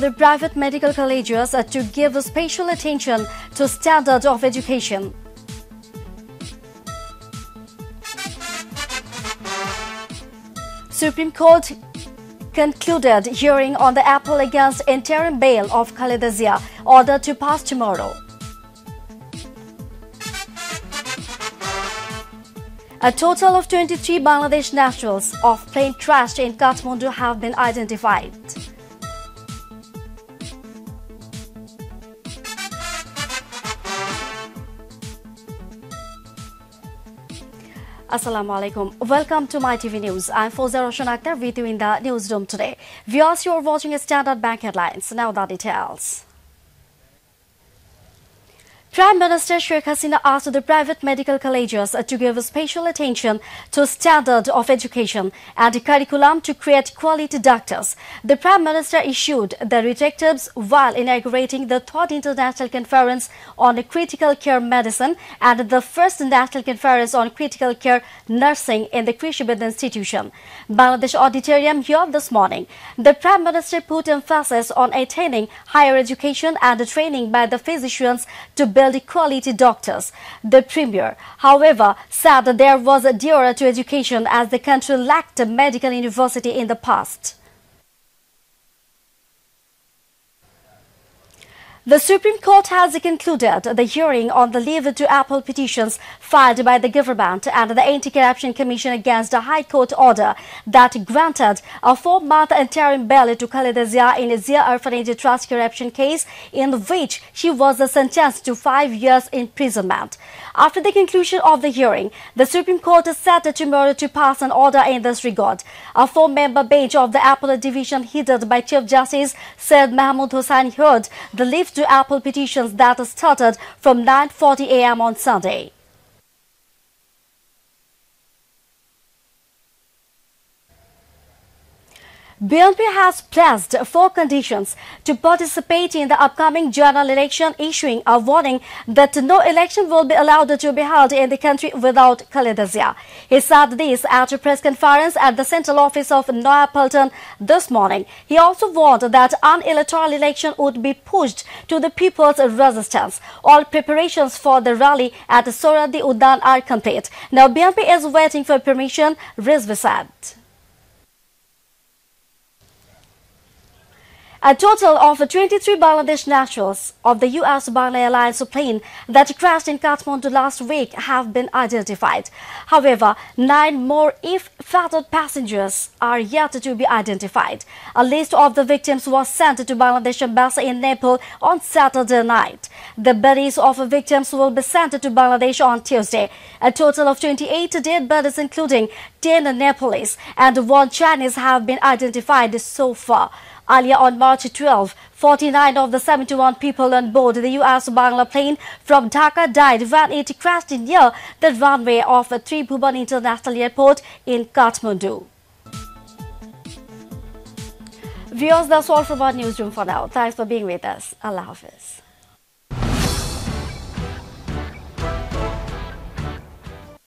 the private medical colleges to give special attention to standard of education. Supreme Court concluded hearing on the appeal against interim bail of Khaleda Zia, ordered to pass tomorrow. A total of 23 Bangladesh nationals of plane crashed in Kathmandu have been identified. Assalamu alaikum. Welcome to MYTV News. I'm Fawzia Roshan Akhtar with you in the newsroom today. Viewers, you are watching Standard Bank headlines. Now the details. Prime Minister Sheikh Hasina asked the private medical colleges to give special attention to standard of education and curriculum to create quality doctors. The Prime Minister issued the directives while inaugurating the 3rd International Conference on Critical Care Medicine and the 1st National Conference on Critical Care Nursing in the Krishibid Institution, Bangladesh Auditorium here this morning. The Prime Minister put emphasis on attaining higher education and training by the physicians to build quality doctors. The Premier, however, said that there was a dear to education as the country lacked a medical university in the past. The Supreme Court has concluded the hearing on the leave to appeal petitions filed by the government and the Anti-Corruption Commission against a High Court order that granted a 4-month interim bail to Khaleda Zia in a Zia Orphanage Trust corruption case in which she was sentenced to 5 years imprisonment. After the conclusion of the hearing, the Supreme Court is set tomorrow to pass an order in this regard. A 4-member bench of the Appellate Division headed by Chief Justice Syed Mahmood Hossain heard the leave to appeal petitions that started from 9:40 a.m. on Sunday. BNP has pledged 4 conditions to participate in the upcoming general election, issuing a warning that no election will be allowed to be held in the country without Khaleda Zia. He said this at a press conference at the central office of Noya Palton this morning. He also warned that an electoral election would be pushed to the people's resistance. All preparations for the rally at Soradi Udan are complete. Now BNP is waiting for permission, Rizvi said. A total of 23 Bangladesh nationals of the U.S. Bangla Alliance plane that crashed in Kathmandu last week have been identified. However, 9 more if-fated passengers are yet to be identified. A list of the victims was sent to Bangladesh Embassy in Nepal on Saturday night. The bodies of victims will be sent to Bangladesh on Tuesday. A total of 28 dead bodies, including 10 Nepalese and 1 Chinese, have been identified so far. Earlier on March 12, 49 of the 71 people on board the U.S. Bangla plane from Dhaka died when it crashed near the runway of Tribhuvan International Airport in Kathmandu. Viewers, that's all from our newsroom for now. Thanks for being with us. Allah Hafiz.